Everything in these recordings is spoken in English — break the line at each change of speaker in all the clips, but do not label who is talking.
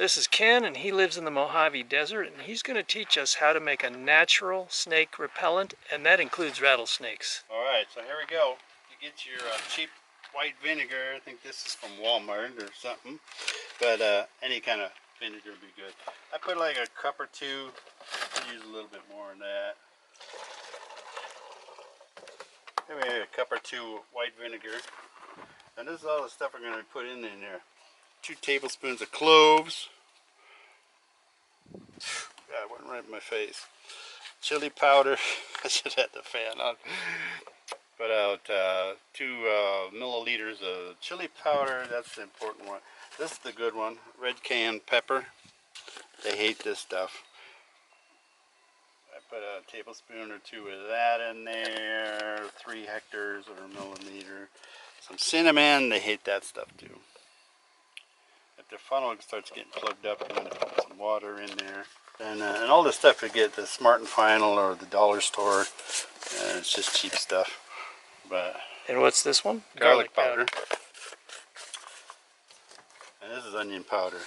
This is Ken, and he lives in the Mojave Desert, and he's going to teach us how to make a natural snake repellent, and that includes rattlesnakes.
Alright, so here we go. You get your cheap white vinegar. I think this is from Walmart or something, but any kind of vinegar would be good. I put like a cup or two. I use a little bit more than that. Maybe a cup or two white vinegar. And this is all the stuff we're going to put in there. 2 tablespoons of cloves. God, it went right in my face. Chili powder. I should have the fan on. Put out 2 milliliters of chili powder. That's the important one. This is the good one. Red cayenne pepper. They hate this stuff. I put a tablespoon or 2 of that in there. 3 hectares or a millimeter. Some cinnamon. They hate that stuff too. If the funnel starts getting plugged up, I'm going to put some water in there. And all this stuff you get at the Smart and Final or the dollar store. It's just cheap stuff. But
and what's this one?
Garlic powder. And this is onion powder,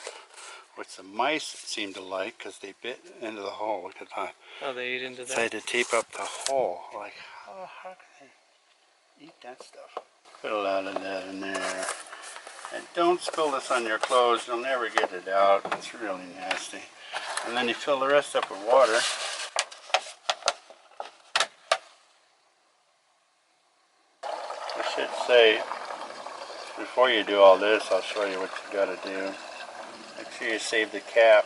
which the mice seem to like because they bit into the hole. Look at that.
Oh, they ate into that?
Decided to tape up the hole. Like, how can they eat that stuff? Put a lot of that in there. And don't spill this on your clothes. You'll never get it out. It's really nasty. And then you fill the rest up with water. I should say, before you do all this, I'll show you what you got to do. Make sure you save the cap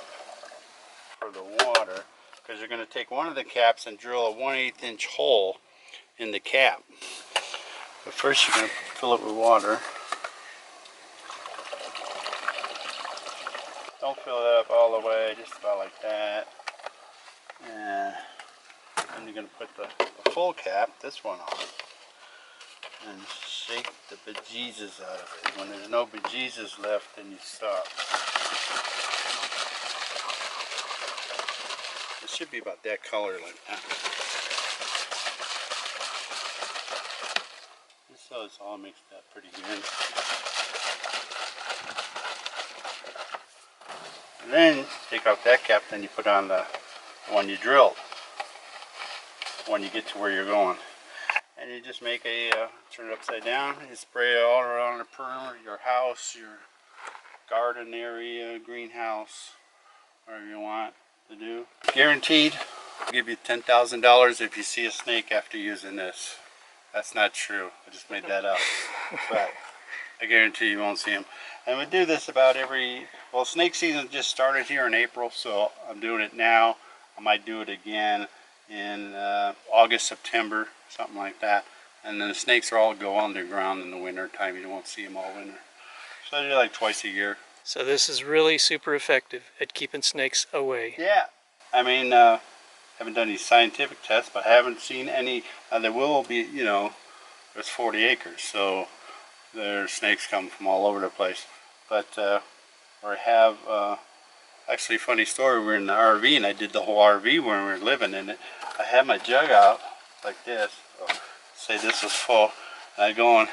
for the water, because you're going to take one of the caps and drill a 1/8 inch hole in the cap. But first you're going to fill it with water. Don't fill it up all the way, just about like that. And then you're going to put the full cap, this one, on. And shake the bejesus out of it. When there's no bejesus left, then you stop. It should be about that color, like that. So it's all mixed up pretty good. And then take off that cap, then you put on the one you drilled when you get to where you're going. And you just make a, turn it upside down, you spray it all around the perimeter, your house, your garden area, greenhouse, whatever you want to do. Guaranteed, I'll give you $10,000 if you see a snake after using this. That's not true, I just made that up. But I guarantee you won't see them. And we do this about every, well, snake season just started here in April, so I'm doing it now. I might do it again in August, September, something like that. And then the snakes are all go underground in the winter time. You won't see them all winter. So I do like twice a year.
So this is really super effective at keeping snakes away.
Yeah. I mean, haven't done any scientific tests, but I haven't seen any. There will be, you know, there's 40 acres, so there's snakes come from all over the place. But we have, actually, funny story, we were in the RV, and I did the whole RV when we were living in it. I had my jug out like this. So, say this was full. And I go on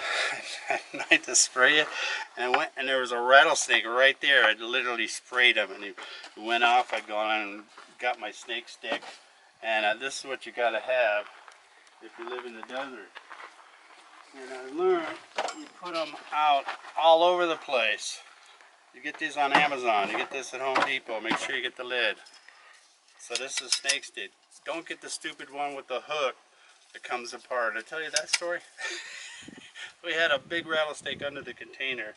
at night to spray it, and I went, and there was a rattlesnake right there. I literally sprayed him, and he went off. I go on and got my snake stick, and this is what you got to have if you live in the desert. And I learned you put them out all over the place. You get these on Amazon. You get this at Home Depot. Make sure you get the lid. So this is snake stick. Don't get the stupid one with the hook that comes apart. Did I tell you that story? We had a big rattlesnake under the container.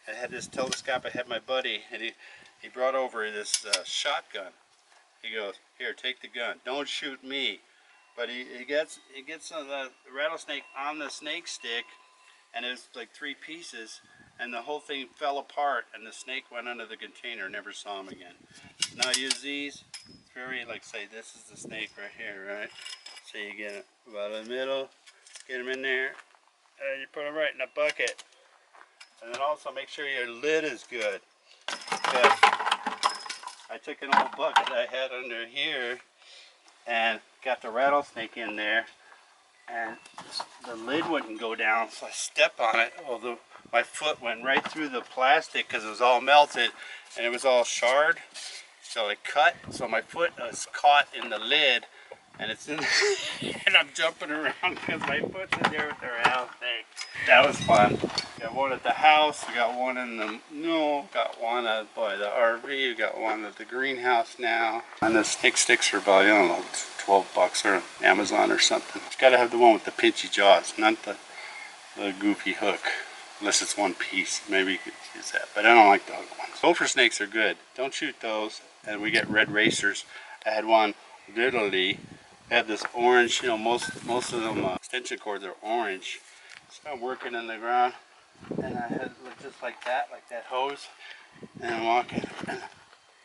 I had this telescope. I had my buddy, and he brought over this shotgun. He goes, "Here, take the gun. Don't shoot me." But he gets the rattlesnake on the snake stick, and it's like 3 pieces, and the whole thing fell apart, and the snake went under the container. Never saw him again. Now I use these. Very, like, say this is the snake right here, right? So you get it about in the middle, get them in there, and you put them right in a bucket. And then also make sure your lid is good. Because I took an old bucket I had under here and got the rattlesnake in there, and the lid wouldn't go down, so I stepped on it. Although my foot went right through the plastic because it was all melted and it was all charred. So it cut, so my foot was caught in the lid, and it's in and I'm jumping around because my foot's in there with the rattlesnake. That was fun. Got one at the house, we got one in the, got one by the RV, we got one at the greenhouse now. And the snake sticks are about, I don't know, $12 or Amazon or something. It's gotta have the one with the pinchy jaws, not the goofy hook. Unless it's one piece, maybe you could use that. But I don't like the hook ones. Gopher snakes are good. Don't shoot those. And we get red racers. I had one literally had this orange, most of them extension cords are orange. So I'm working in the ground, and I had just like that hose, and I'm walking,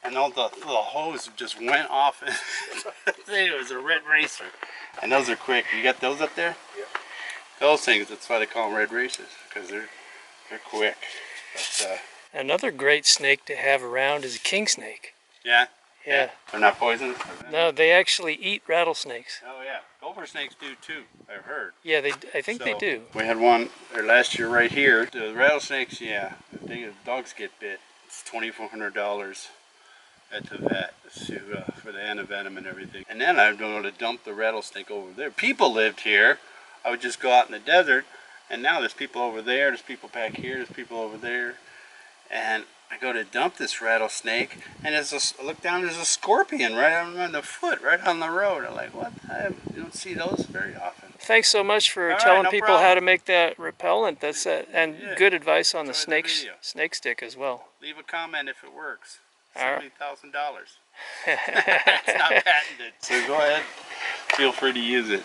and all the hose just went off. It was a red racer, and those are quick. You got those up there? Yeah. Those things, that's why they call them red racers, because they're quick. But,
another great snake to have around is a king snake.
Yeah.
Yeah.
They're not poisonous?
No, they actually eat rattlesnakes.
Oh yeah. Gopher snakes do too, I've heard.
Yeah, I think they do.
We had one last year right here. The rattlesnakes, yeah. The dogs get bit. It's $2,400 at the vet for the antivenom and everything. And then I'd go to dump the rattlesnake over there. People lived here. I would just go out in the desert, and now there's people over there, there's people back here, there's people over there. And I go to dump this rattlesnake, and I look down, there's a scorpion right on the foot, right on the road. I'm like, what? You don't see those very often.
Thanks so much for
All
telling
right, no
people
problem.
how to make that repellent. That's and
Yeah.
good advice on the
Enjoy the
snake stick as well.
Leave a comment if it works.
All right.
$70,000. It's not patented. So go ahead, feel free to use it.